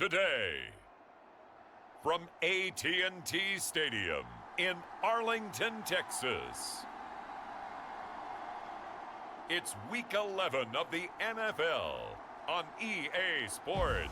today. From AT&T Stadium in Arlington, Texas. It's Week 11 of the NFL on EA Sports.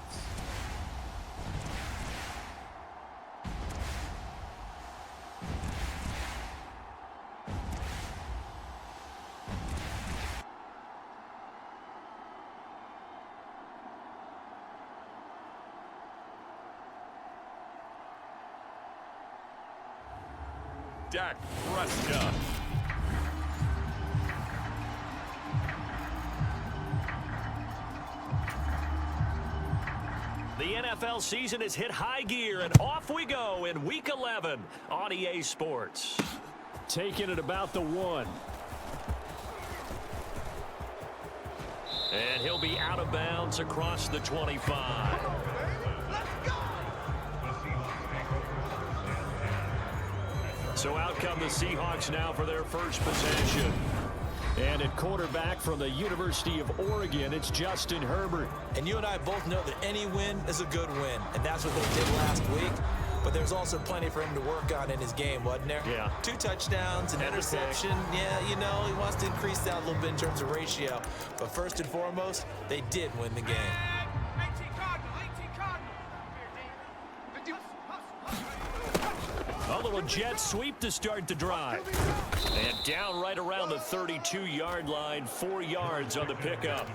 Dak Prescott. The NFL season has hit high gear, and off we go in Week 11 on EA Sports. Taking it about the 1. And he'll be out of bounds across the 25. So out come the Seahawks now for their first possession. And at quarterback from the University of Oregon, it's Justin Herbert. And you and I both know that any win is a good win, and that's what they did last week. But there's also plenty for him to work on in his game, wasn't there? Yeah. 2 touchdowns, an interception. Yeah, you know, he wants to increase that a little bit in terms of ratio. But first and foremost, they did win the game. A little jet sweep to start the drive. And down right around the 32-yard line, 4 yards on the pickup.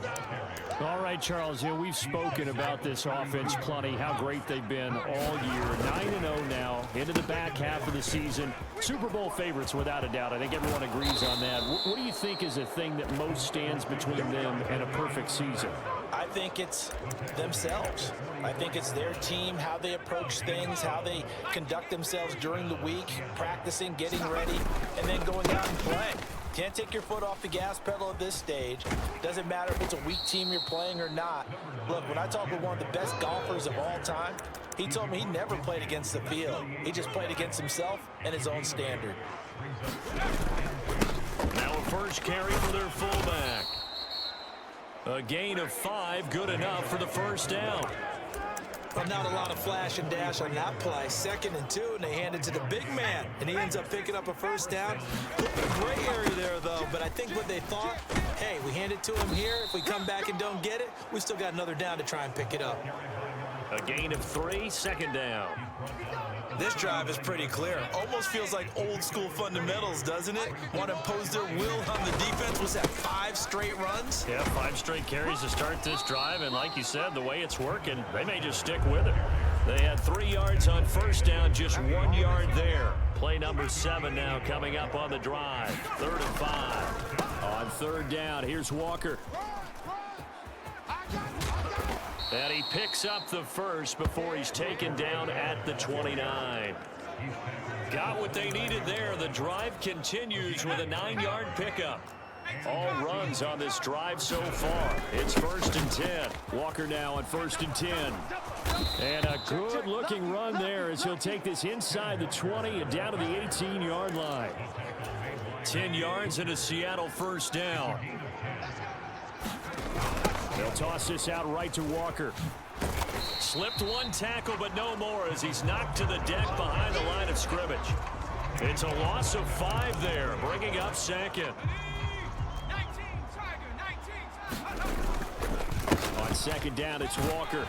All right, Charles, we've spoken about this offense plenty, how great they've been all year. 9-0 now, into the back half of the season. Super Bowl favorites, without a doubt. I think everyone agrees on that. What do you think is the thing that most stands between them and a perfect season? I think it's themselves. I think it's their team, how they approach things, how they conduct themselves during the week, practicing, getting ready, and then going out and playing. Can't take your foot off the gas pedal at this stage. Doesn't matter if it's a weak team you're playing or not. Look, when I talk with one of the best golfers of all time, he told me he never played against the field. He just played against himself and his own standard. Now a first carry for their fullback. A gain of 5, good enough for the first down. Well, not a lot of flash and dash on that play. 2nd and 2, and they hand it to the big man, and he ends up picking up a first down. A little bit gray area there, though, but I think what they thought, hey, we hand it to him here. If we come back and don't get it, we still got another down to try and pick it up. A gain of 3, 2nd down. This drive is pretty clear. Almost feels like old school fundamentals, doesn't it? Want to impose their will on the defense. Was that 5 straight runs? Yeah, 5 straight carries to start this drive, and like you said, the way it's working, they may just stick with it. They had 3 yards on first down, just 1 yard there. Play number 7 now coming up on the drive. 3rd and 5. On 3rd down, here's Walker. And he picks up the first before he's taken down at the 29. Got what they needed there. The drive continues with a 9-yard pickup. All runs on this drive so far. It's 1st and 10. Walker now on 1st and 10. And a good-looking run there as he'll take this inside the 20 and down to the 18-yard line. 10 yards and a Seattle first down. They'll toss this out right to Walker. Slipped 1 tackle, but no more as he's knocked to the deck behind the line of scrimmage. It's a loss of 5 there, bringing up 2nd. On 2nd down, it's Walker.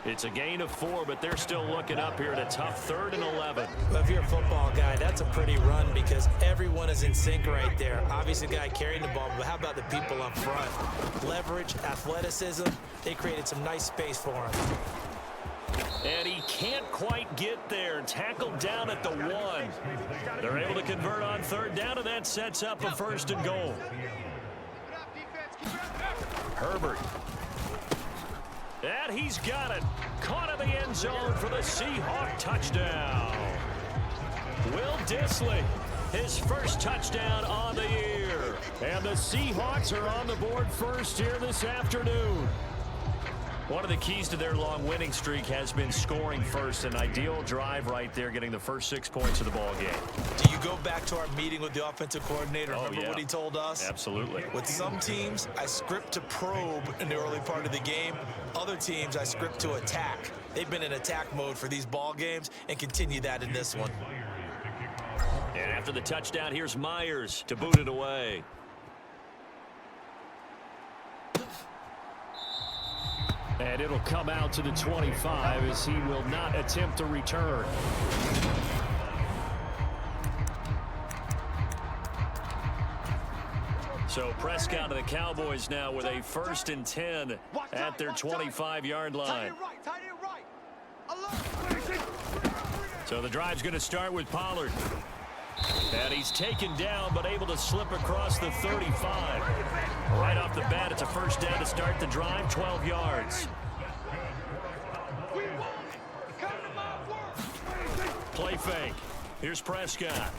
It's a gain of 4, but they're still looking up here at a tough 3rd and 11. Well, if you're a football guy, that's a pretty run because everyone is in sync right there. Obviously, the guy carrying the ball, but how about the people up front? Leverage, athleticism, they created some nice space for him. And he can't quite get there. Tackled down at the 1. They're able to convert on 3rd down, and that sets up a 1st and goal. Herbert. And he's got it. Caught in the end zone for the Seahawk touchdown. Will Dissly, his first touchdown on the year. And the Seahawks are on the board first here this afternoon. One of the keys to their long winning streak has been scoring first. An ideal drive right there, getting the first 6 points of the ball game. Do you go back to our meeting with the offensive coordinator? Remember what he told us? Absolutely. With some teams, I script to probe in the early part of the game. Other teams, I script to attack. They've been in attack mode for these ball games and continue that in this one. And after the touchdown, here's Myers to boot it away. And it'll come out to the 25 as he will not attempt to return. So Prescott and the Cowboys now with a 1st and 10 at their 25-yard line. So the drive's going to start with Pollard. And he's taken down, but able to slip across the 35. Right off the bat, it's a 1st down to start the drive, 12 yards. Play fake. Here's Prescott.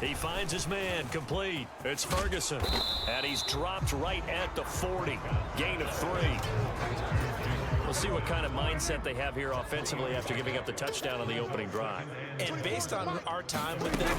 He finds his man, complete. It's Ferguson. And he's dropped right at the 40. Gain of 3. We'll see what kind of mindset they have here offensively after giving up the touchdown on the opening drive. And based on our time with them,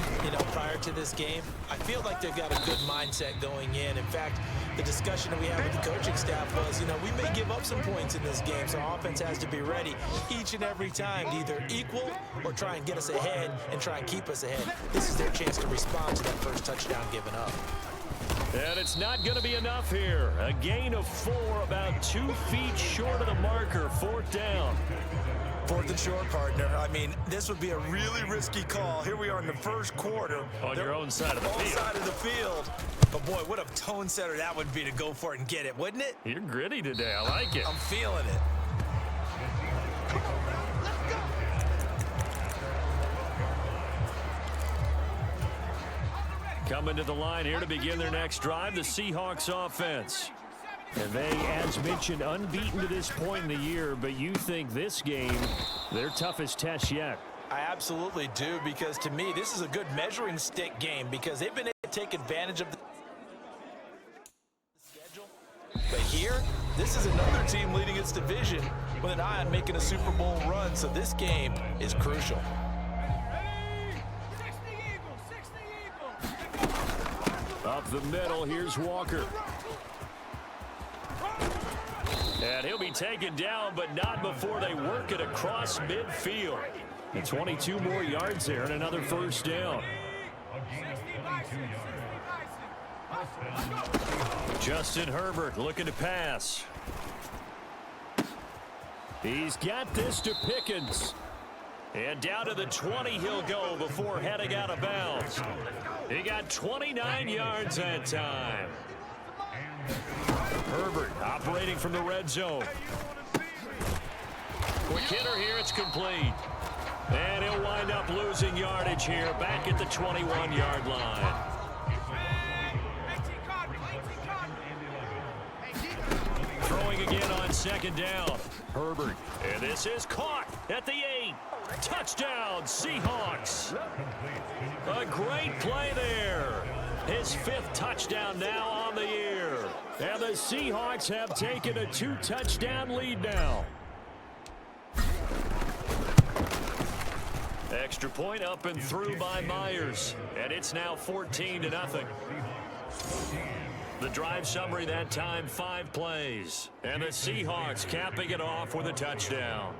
prior to this game, I feel like they've got a good mindset going in. In fact, the discussion that we had with the coaching staff was, we may give up some points in this game, so our offense has to be ready each and every time to either equal or try and get us ahead and try and keep us ahead. This is their chance to respond to that first touchdown given up. And it's not going to be enough here. A gain of 4, about 2 feet short of the marker. 4th down. 4th and short, partner. I mean, this would be a really risky call. Here we are in the first quarter. On your own side of the field. Side of the field. But, boy, what a tone setter that would be to go for it and get it, wouldn't it? You're gritty today. I like it. I'm feeling it. Coming to the line here to begin their next drive, the Seahawks offense. And they, as mentioned, unbeaten to this point in the year, but you think this game, their toughest test yet. I absolutely do, because to me, this is a good measuring stick game because they've been able to take advantage of the schedule. But here, this is another team leading its division with an eye on making a Super Bowl run, so this game is crucial. Up the middle, here's Walker. And he'll be taken down, but not before they work it across midfield. And 22 more yards there and another 1st down. Justin Herbert looking to pass. He's got this to Pickens. And down to the 20 he'll go before heading out of bounds. He got 29 yards that time. Herbert operating from the red zone. Quick hitter here, it's complete. And he'll wind up losing yardage here back at the 21-yard line. Throwing again on 2nd down. Herbert. And this is caught at the 8. Touchdown, Seahawks. A great play there. His 5th touchdown now on the year. And the Seahawks have taken a 2-touchdown lead now. Extra point up and through by Myers. And it's now 14-0. The drive summary that time, 5 plays. And the Seahawks capping it off with a touchdown.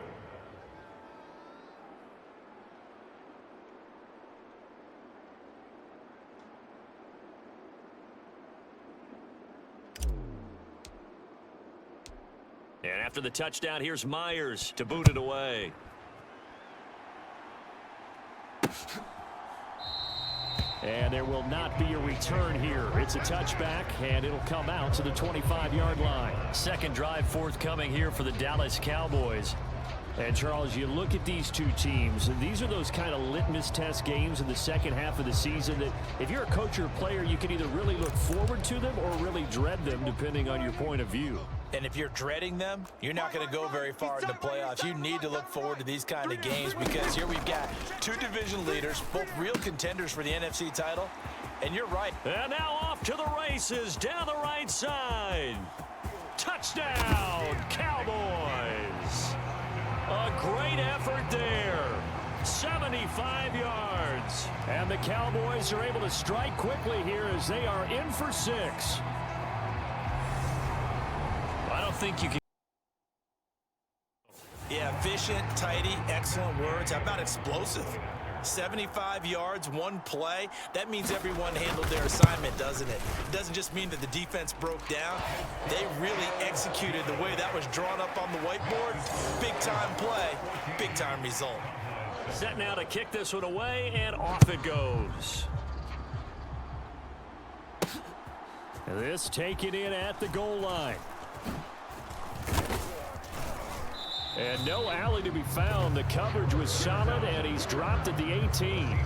And after the touchdown, here's Myers to boot it away. And there will not be a return here. It's a touchback, and it'll come out to the 25-yard line. 2nd drive forthcoming here for the Dallas Cowboys. And, Charles, you look at these two teams, and these are those kind of litmus test games in the second half of the season that if you're a coach or a player, you can either really look forward to them or really dread them, depending on your point of view. And if you're dreading them, you're not going to go very far in the playoffs. You need to look forward to these kind of games because here we've got 2 division leaders, both real contenders for the NFC title. And you're right. And now off to the races down the right side. Touchdown, Cowboys. Great effort there. 75 yards. And the Cowboys are able to strike quickly here as they are in for 6. I don't think you can. Yeah, efficient, tidy, excellent words. How about explosive? 75 yards, one play. That means everyone handled their assignment, doesn't it? It doesn't just mean that the defense broke down. They really executed the way that was drawn up on the whiteboard. Big-time play, big-time result. Set now to kick this one away, and off it goes. This taken in at the goal line. And no alley to be found. The coverage was solid, and he's dropped at the 18.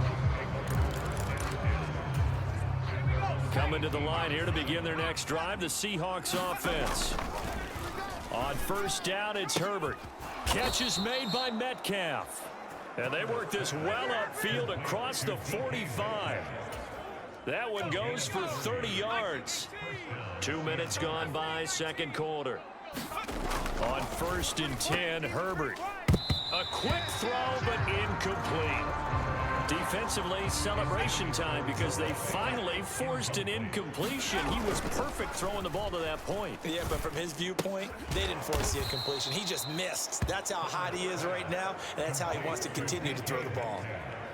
Coming to the line here to begin their next drive, the Seahawks offense. On first down, it's Herbert. Catch is made by Metcalf. And they work this well upfield across the 45. That one goes for 30 yards. 2 minutes gone by, second quarter. On first and 10, Herbert. A quick throw, but incomplete. Defensively, celebration time because they finally forced an incompletion. He was perfect throwing the ball to that point. Yeah, but from his viewpoint, they didn't force the incompletion. He just missed. That's how hot he is right now, and that's how he wants to continue to throw the ball.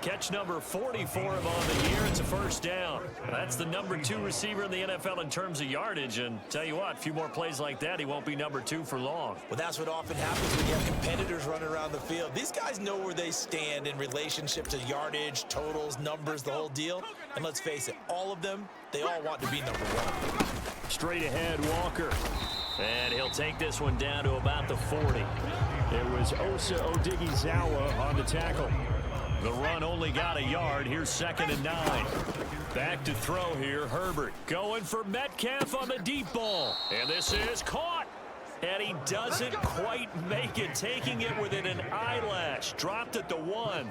Catch number 40 for him on the year. It's a first down. That's the number 2 receiver in the NFL in terms of yardage. And tell you what, a few more plays like that, he won't be number 2 for long. Well, that's what often happens when you have competitors running around the field. These guys know where they stand in relationship to yardage, totals, numbers, the whole deal. And let's face it, all of them, they all want to be number 1. Straight ahead, Walker. And he'll take this one down to about the 40. It was Osa Odighizuwa on the tackle. The run only got a yard. Here's 2nd and 9. Back to throw here. Herbert going for Metcalf on the deep ball. And this is caught. And he doesn't quite make it, taking it within an eyelash. Dropped at the 1.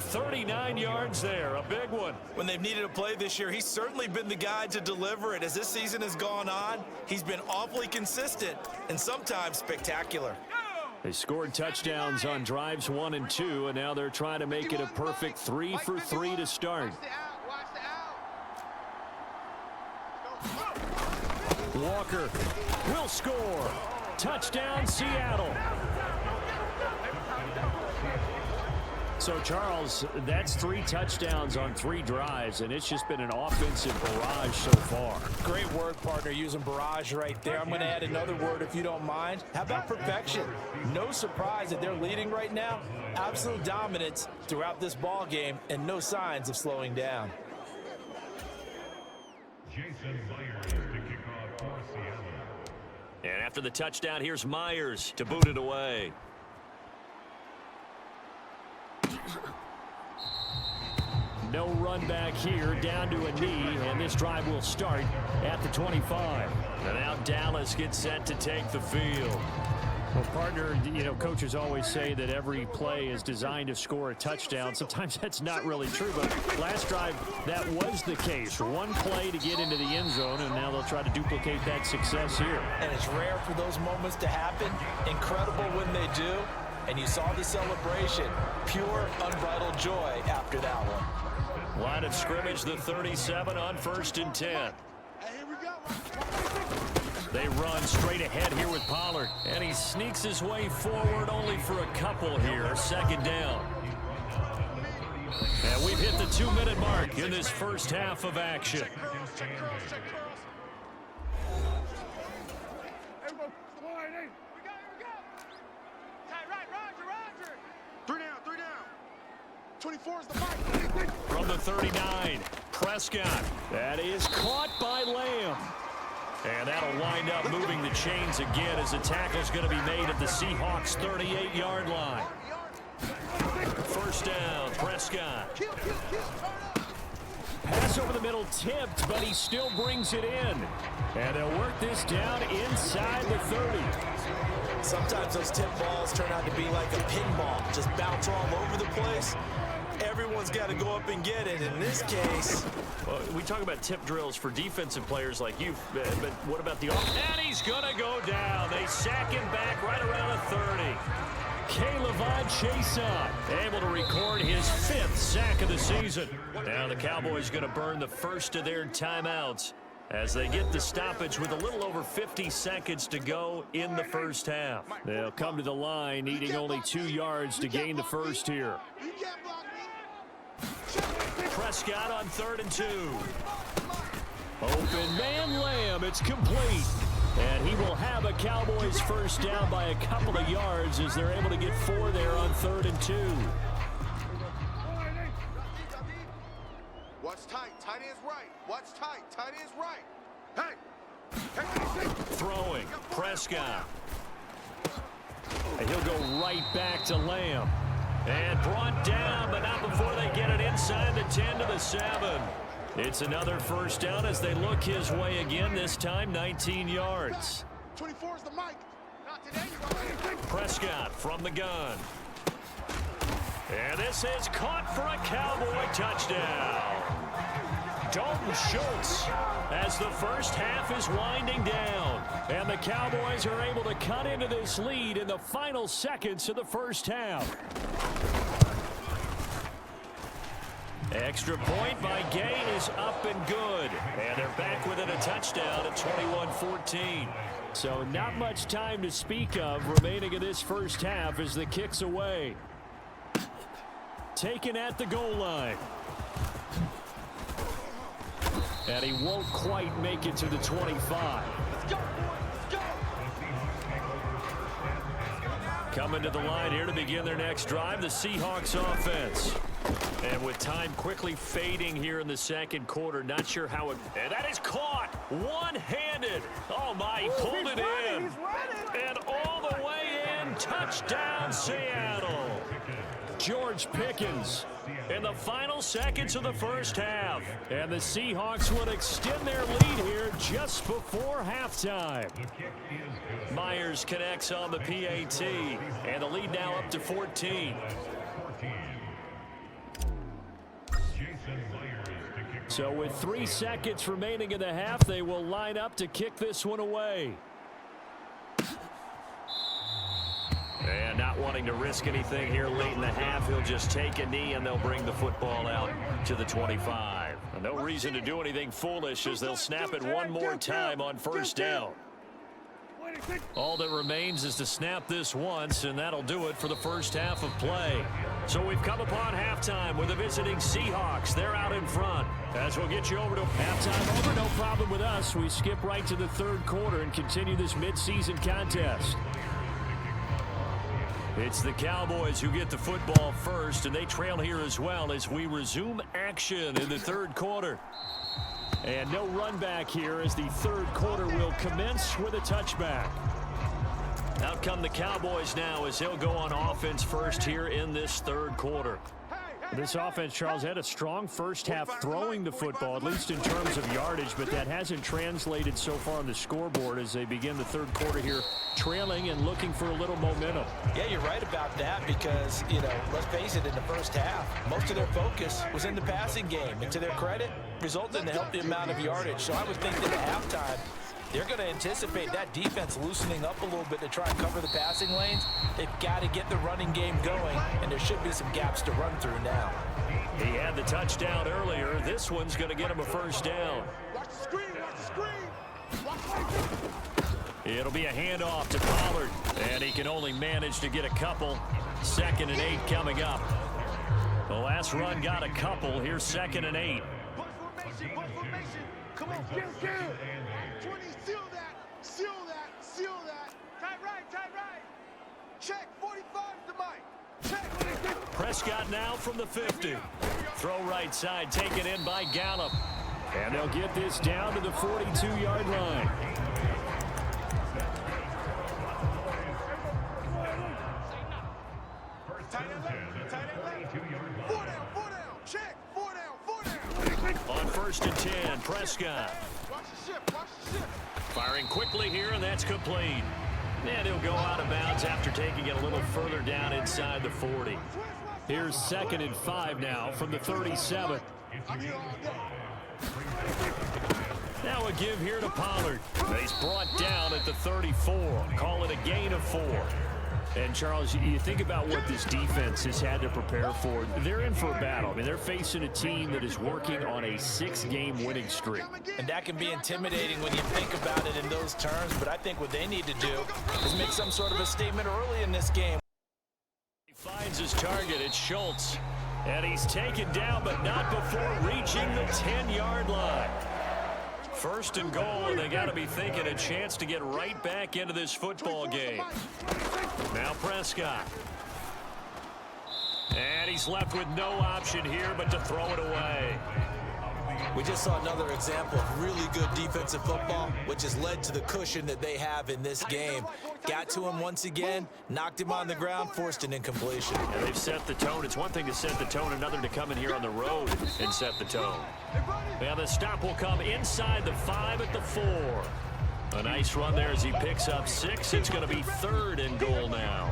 39 yards there, a big one. When they've needed a play this year, he's certainly been the guy to deliver it. As this season has gone on, he's been awfully consistent and sometimes spectacular. They scored touchdowns on drives 1 and 2, and now they're trying to make it a perfect 3 for 3 to start. Walker will score. Touchdown, Seattle. So, Charles, that's 3 touchdowns on 3 drives, and it's just been an offensive barrage so far. Great word, partner, using barrage right there. I'm going to add another word if you don't mind. How about perfection? No surprise that they're leading right now. Absolute dominance throughout this ball game, and no signs of slowing down. And after the touchdown, here's Myers to boot it away. No run back here, down to a knee, and this drive will start at the 25. And now Dallas gets set to take the field. Well, partner, you know, coaches always say that every play is designed to score a touchdown. Sometimes that's not really true, but last drive, that was the case. One play to get into the end zone, and now they'll try to duplicate that success here. And it's rare for those moments to happen. Incredible when they do. And you saw the celebration. Pure, unbridled joy after that one. Line of scrimmage, the 37 on first and 10. They run straight ahead here with Pollard. And he sneaks his way forward only for a couple here. 2nd down. And we've hit the 2-minute mark in this first half of action. From the 39, Prescott. That is caught by Lamb. And that'll wind up moving the chains again as the tackle's going to be made at the Seahawks' 38-yard line. First down, Prescott. Pass over the middle tipped, but he still brings it in. And they'll work this down inside the 30. Sometimes those tip balls turn out to be like a pinball. Just bounce all over the place. Everyone's got to go up and get it. In this case, well, we talk about tip drills for defensive players like you, but what about the offense? And he's going to go down. They sack him back right around the 30. K'Lavon Chaisson, able to record his 5th sack of the season. Now the Cowboys going to burn the first of their timeouts as they get the stoppage with a little over 50 seconds to go in the first half. They'll come to the line needing only 2 yards to gain the first here. Prescott on 3rd and 2. Open man Lamb, it's complete. And he will have a Cowboys first down by a couple of yards as they're able to get 4 there on 3rd and 2. Watch tight, tight ends right. Watch tight, tight ends right. Throwing, Prescott. And he'll go right back to Lamb. And brought down, but not before they get it inside the 10 to the 7. It's another first down as they look his way again, this time 19 yards. 24 is the mic. Not today. Prescott from the gun. And this is caught for a Cowboy touchdown. Dalton Schultz as the first half is winding down. And the Cowboys are able to cut into this lead in the final seconds of the first half. Extra point by Gay is up and good. And they're back within a touchdown at 21-14. So not much time to speak of remaining in this first half as the kick's away. Taken at the goal line. And he won't quite make it to the 25. Coming to the line here to begin their next drive, the Seahawks offense. And with time quickly fading here in the second quarter, not sure how it... And that is caught one-handed. Oh, my, he pulled it in. And all the way in, touchdown Seattle. George Pickens in the final seconds of the first half. And the Seahawks would extend their lead here just before halftime. Myers connects on the PAT. And the lead now up to 14. So with 3 seconds remaining in the half, they will line up to kick this one away. And not wanting to risk anything here late in the half, he'll just take a knee and they'll bring the football out to the 25. No reason to do anything foolish as they'll snap it one more time on first down. All that remains is to snap this once, and that'll do it for the first half of play. So we've come upon halftime with the visiting Seahawks. They're out in front. As we'll get you over to halftime over, no problem with us. We skip right to the third quarter and continue this midseason contest. It's the Cowboys who get the football first, and they trail here as well as we resume action in the third quarter. And no run back here as the third quarter will commence with a touchback. Out come the Cowboys now as they'll go on offense first here in this third quarter. This offense, Charles, had a strong first half throwing the football, at least in terms of yardage, but that hasn't translated so far on the scoreboard as they begin the third quarter here, trailing and looking for a little momentum. Yeah, you're right about that because, let's face it, in the first half, most of their focus was in the passing game. And to their credit, resulted in a healthy amount of yardage. So I would think that at halftime, they're going to anticipate that defense loosening up a little bit to try and cover the passing lanes. They've got to get the running game going, and there should be some gaps to run through now. He had the touchdown earlier. This one's going to get him a first down. Watch the screen, watch the screen. Watch the... It'll be a handoff to Pollard, and he can only manage to get a couple. 2nd and 8 coming up. The last run got a couple. Here's 2nd and 8. Formation, formation. Come on, get. 20, seal that. Tight right. Check, 45 to Mike. Check. Prescott now from the 50. Throw right side, taken in by Gallup. And they'll get this down to the 42-yard line. Tight end left. 4 down. Check, 4 down. On 1st and 10, Prescott. Watch the ship. Firing quickly here, and that's complete. And he'll go out of bounds after taking it a little further down inside the 40. Here's 2nd and 5 now from the 37. Now a give here to Pollard. He's brought down at the 34. Call it a gain of 4. And, Charles, you think about what this defense has had to prepare for. They're in for a battle. I mean, they're facing a team that is working on a 6-game winning streak. And that can be intimidating when you think about it in those terms, but I think what they need to do is make some sort of a statement early in this game. He finds his target. It's Schultz. And he's taken down, but not before reaching the 10-yard line. First and goal, and they got to be thinking a chance to get right back into this football game. Now Prescott. And he's left with no option here but to throw it away. We just saw another example of really good defensive football, which has led to the cushion that they have in this game. Got to him once again, knocked him on the ground, forced an incompletion. And they've set the tone. It's one thing to set the tone, another to come in here on the road and set the tone. Now the stop will come inside the 5 at the 4. A nice run there as he picks up 6. It's going to be 3rd and goal now.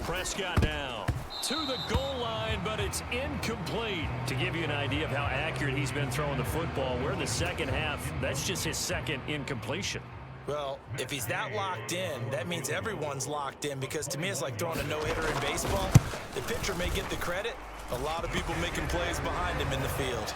Prescott now to the goal line, but it's incomplete. To give you an idea of how accurate he's been throwing the football, we're in the second half. That's just his 2nd incompletion. Well, if he's that locked in, that means everyone's locked in, because to me it's like throwing a no-hitter in baseball. The pitcher may get the credit. A lot of people making plays behind him in the field.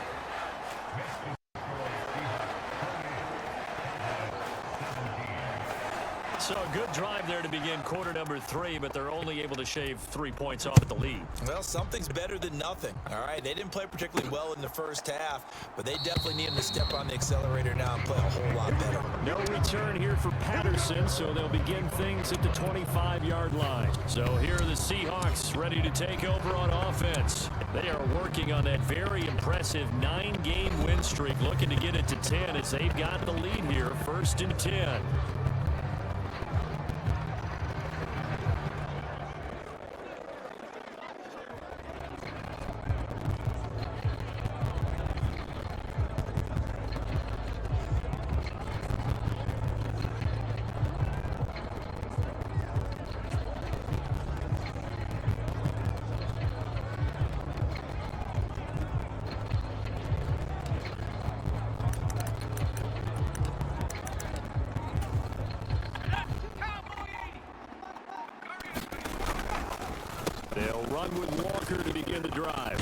So a good drive there to begin quarter number 3, but they're only able to shave 3 points off at the lead. Well, something's better than nothing. All right, they didn't play particularly well in the first half, but they definitely need him to step on the accelerator now and play a whole lot better. No return here for Patterson, so they'll begin things at the 25-yard line. So here are the Seahawks ready to take over on offense. They are working on that very impressive 9-game win streak, looking to get it to 10 as they've got the lead here, 1st and 10. They'll run with Walker to begin the drive.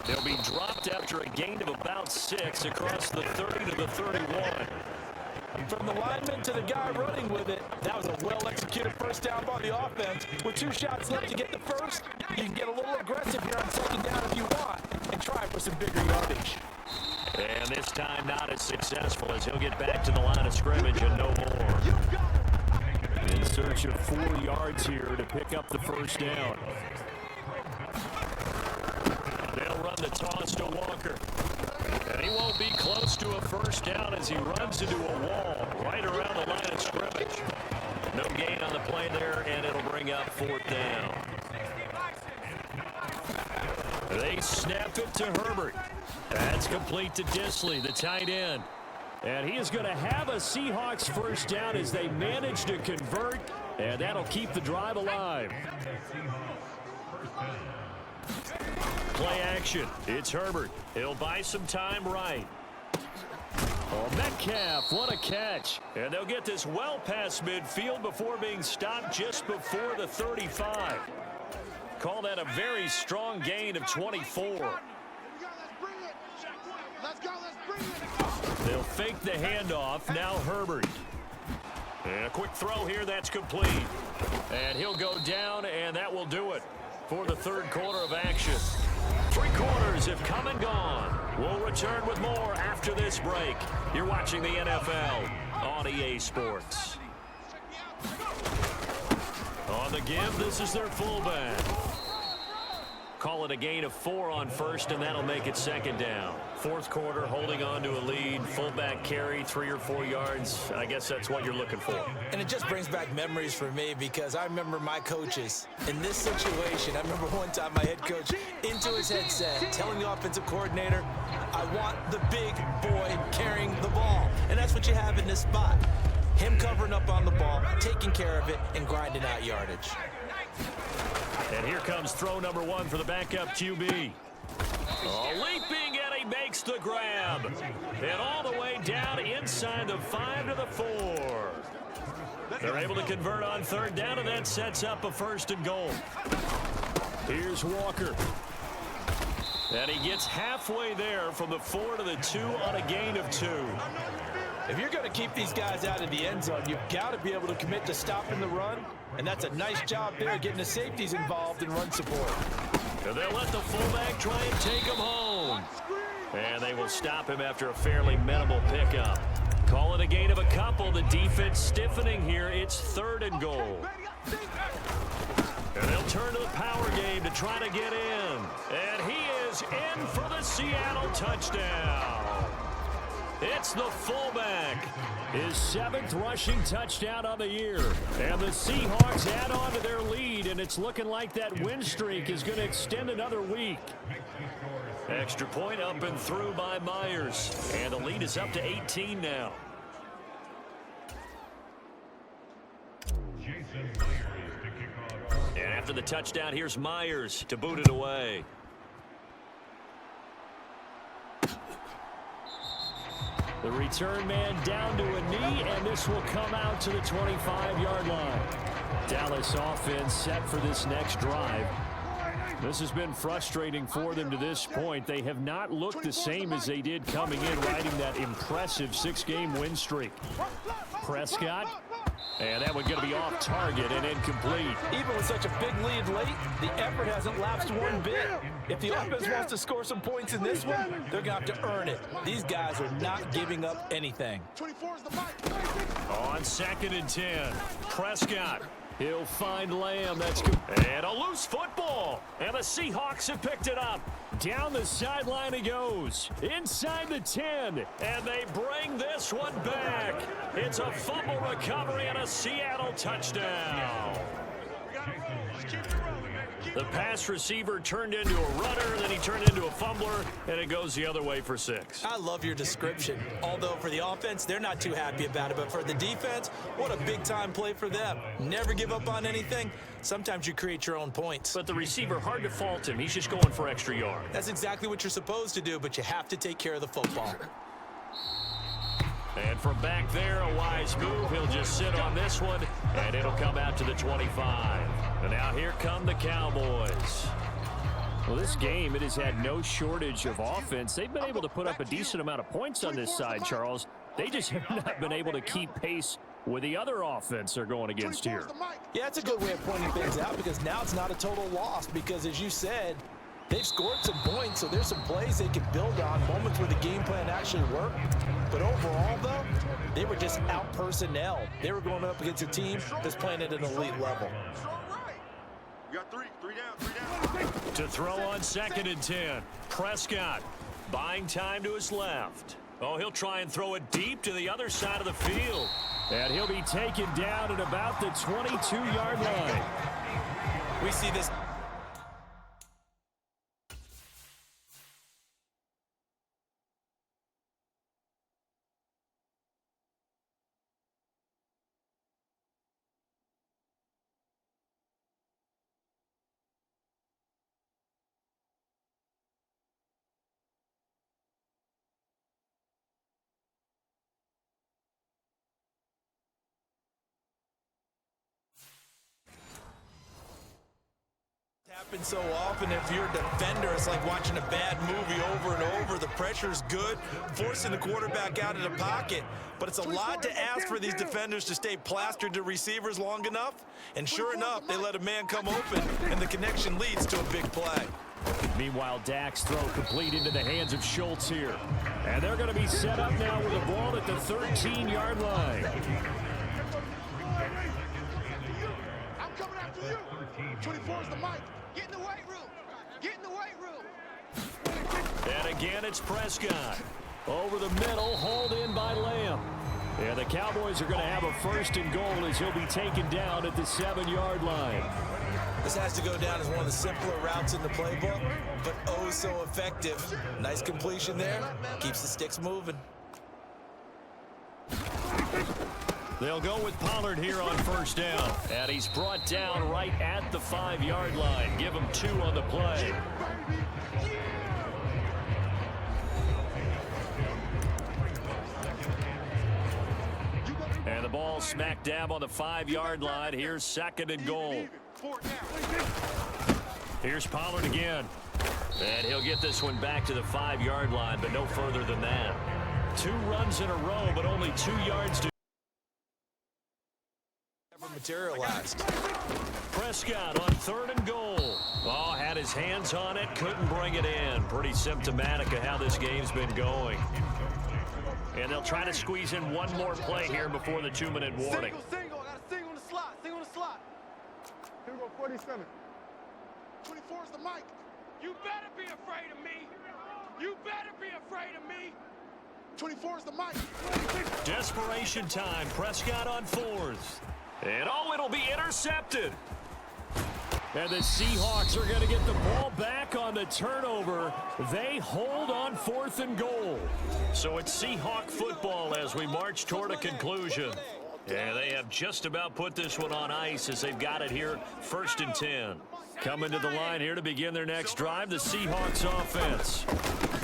They'll be dropped after a gain of about 6 across the 30 to the 31. From the lineman to the guy running with it, that was a well-executed first down by the offense. With 2 shots left to get the first, you can get a little aggressive here on 2nd down if you want and try for some bigger yardage. And this time not as successful as he'll get back to the line of scrimmage and no more. In search of 4 yards here to pick up the first down. They'll run the toss to Walker. And he won't be close to a first down as he runs into a wall right around the line of scrimmage. No gain on the play there, and it'll bring up 4th down. They snap it to Herbert. That's complete to Disley, the tight end. And he is going to have a Seahawks first down as they manage to convert, and that'll keep the drive alive. Play action. It's Herbert. He'll buy some time right. Oh, Metcalf, what a catch. And they'll get this well past midfield before being stopped just before the 35. Call that a very strong gain of 24. They'll fake the handoff. Now Herbert. And a quick throw here. That's complete. And he'll go down, and that will do it for the 3rd quarter of action. 3 quarters have come and gone. We'll return with more after this break. You're watching the NFL on EA Sports. On the give, this is their fullback. Call it a gain of 4 on first, and that'll make it 2nd down. 4th quarter, holding on to a lead. Fullback carry, 3 or 4 yards. I guess that's what you're looking for. And it just brings back memories for me, because I remember my coaches in this situation. I remember one time my head coach into his headset telling the offensive coordinator, I want the big boy carrying the ball. And that's what you have in this spot. Him covering up on the ball, taking care of it, and grinding out yardage. And here comes throw number 1 for the backup QB. Oh, leaping, and he makes the grab. And all the way down inside the 5 to the 4. They're able to convert on third down, and that sets up a 1st and goal. Here's Walker. And he gets halfway there from the 4 to the 2 on a gain of 2. If you're going to keep these guys out of the end zone, you've got to be able to commit to stopping the run, and that's a nice job there getting the safeties involved in run support. And they'll let the fullback try and take him home. And they will stop him after a fairly minimal pickup. Call it a gain of a couple. The defense stiffening here. It's 3rd and goal. And they'll turn to the power game to try to get in. And he is in for the Seattle touchdown. It's the fullback. His 7th rushing touchdown of the year. And the Seahawks add on to their lead, and it's looking like that win streak is going to extend another week. Extra point up and through by Myers. And the lead is up to 18 now. And after the touchdown, here's Myers to boot it away. The return man down to a knee, and this will come out to the 25-yard line. Dallas offense set for this next drive. This has been frustrating for them to this point. They have not looked the same as they did coming in, riding that impressive 6-game win streak. Prescott, and that one's going to be off target and incomplete. Even with such a big lead late, the effort hasn't lapsed one bit. If the offense wants to score some points in this one, they're going to have to earn it. These guys are not giving up anything. On 2nd and 10, Prescott. He'll find Lamb. And a loose football. And the Seahawks have picked it up. Down the sideline he goes. Inside the 10. And they bring this one back. It's a fumble recovery and a Seattle touchdown. The pass receiver turned into a runner, then he turned into a fumbler, and it goes the other way for 6. I love your description. Although for the offense, they're not too happy about it. But for the defense, what a big-time play for them. Never give up on anything. Sometimes you create your own points. But the receiver, hard to fault him. He's just going for extra yard. That's exactly what you're supposed to do, but you have to take care of the football. And from back there, a wise move. He'll just sit on this one, and it'll come out to the 25. And now here come the Cowboys. Well, this game, it has had no shortage of offense. They've been able to put up a decent amount of points on this side, Charles. They just have not been able to keep pace with the other offense they're going against here. Yeah, it's a good way of pointing things out because now it's not a total loss because, as you said, they've scored some points, so there's some plays they can build on, moments where the game plan actually worked. But overall, though, they were just out personnel. They were going up against a team that's playing at an elite level. You got three down. To throw on 2nd and 10, Prescott buying time to his left. Oh, he'll try and throw it deep to the other side of the field. And he'll be taken down at about the 22-yard line. We see this. Happens so often. If you're a defender, it's like watching a bad movie over and over. The pressure's good, forcing the quarterback out of the pocket. But it's a lot to ask for these defenders to stay plastered to receivers long enough. And sure enough, they let a man come open, and the connection leads to a big play. Meanwhile, Dak's throw complete into the hands of Schultz here. And they're going to be set up now with the ball at the 13-yard line. I'm coming after you. 24 is the mic. Get in the weight room. Get in the weight room. And again, it's Prescott. Over the middle, hauled in by Lamb. And the Cowboys are going to have a 1st and goal as he'll be taken down at the 7-yard line. This has to go down as one of the simpler routes in the playbook, but oh so effective. Nice completion there. Keeps the sticks moving. They'll go with Pollard here on 1st down. And he's brought down right at the 5-yard line. Give him 2 on the play. ball smack dab on the 5-yard line. Here's 2nd and goal. Here's Pollard again. And he'll get this one back to the 5-yard line, but no further than that. 2 runs in a row, but only 2 yards to materialized. Prescott on 3rd and goal. Oh, had his hands on it, couldn't bring it in. Pretty symptomatic of how this game's been going. And they'll try to squeeze in one more play here before the 2-minute warning. Single. I got a single on the slot. Single on the slot. Here we go, 47. 24 is the mic. You better be afraid of me. You better be afraid of me. 24 is the mic. Desperation time. Prescott on 4th. And it'll be intercepted. And the Seahawks are going to get the ball back on the turnover. They hold on 4th and goal. So it's Seahawk football as we march toward a conclusion. Yeah, they have just about put this one on ice as they've got it here, 1st and 10. Coming to the line here to begin their next drive, the Seahawks offense.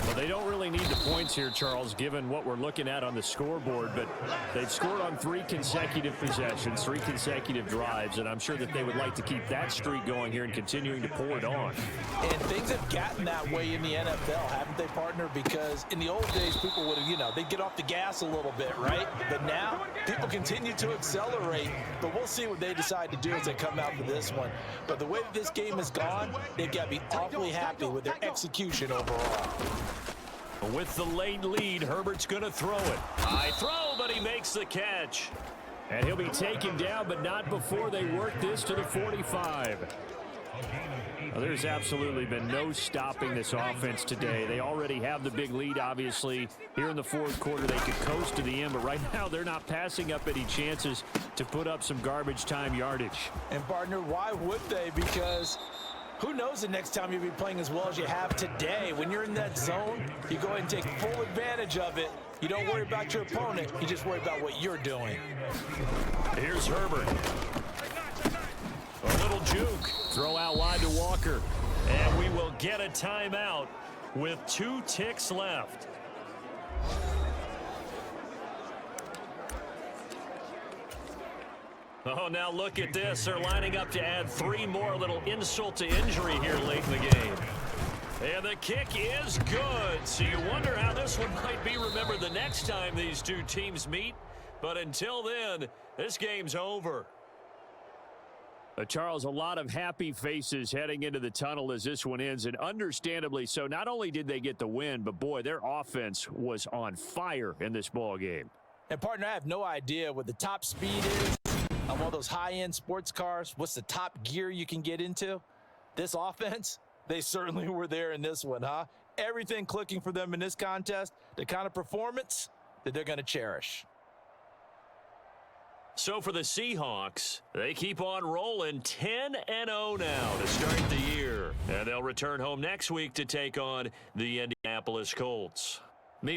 Well, they don't really need the points here, Charles, given what we're looking at on the scoreboard, but they've scored on 3 consecutive possessions, 3 consecutive drives, and I'm sure that they would like to keep that streak going here and continuing to pour it on. And things have gotten that way in the NFL, haven't they, partner? Because in the old days, people would have, they'd get off the gas a little bit, right? But now, people continue to accelerate, but we'll see what they decide to do as they come out for this one. But the way that this game has gone, they've got to be awfully happy with their execution overall. With the late lead, Herbert's going to throw it. High throw, but he makes the catch. And he'll be taken down, but not before they work this to the 45. Well, there's absolutely been no stopping this offense today. They already have the big lead, obviously. Here in the 4th quarter, they could coast to the end, but right now they're not passing up any chances to put up some garbage time yardage. And, partner, why would they? Because who knows the next time you'll be playing as well as you have today. When you're in that zone, you go ahead and take full advantage of it. You don't worry about your opponent. You just worry about what you're doing. Here's Herbert. A little juke. Throw out wide to Walker. And we will get a timeout with 2 ticks left. Oh, now look at this. They're lining up to add 3 more. Little insult to injury here late in the game. And the kick is good. So you wonder how this one might be remembered the next time these 2 teams meet. But until then, this game's over. Charles, a lot of happy faces heading into the tunnel as this one ends, and understandably so. Not only did they get the win, but boy, their offense was on fire in this ball game. And, partner, I have no idea what the top speed is on one of those high-end sports cars. What's the top gear you can get into? This offense, they certainly were there in this one, huh? Everything clicking for them in this contest, the kind of performance that they're going to cherish. So for the Seahawks, they keep on rolling 10-0 now to start the year. And they'll return home next week to take on the Indianapolis Colts.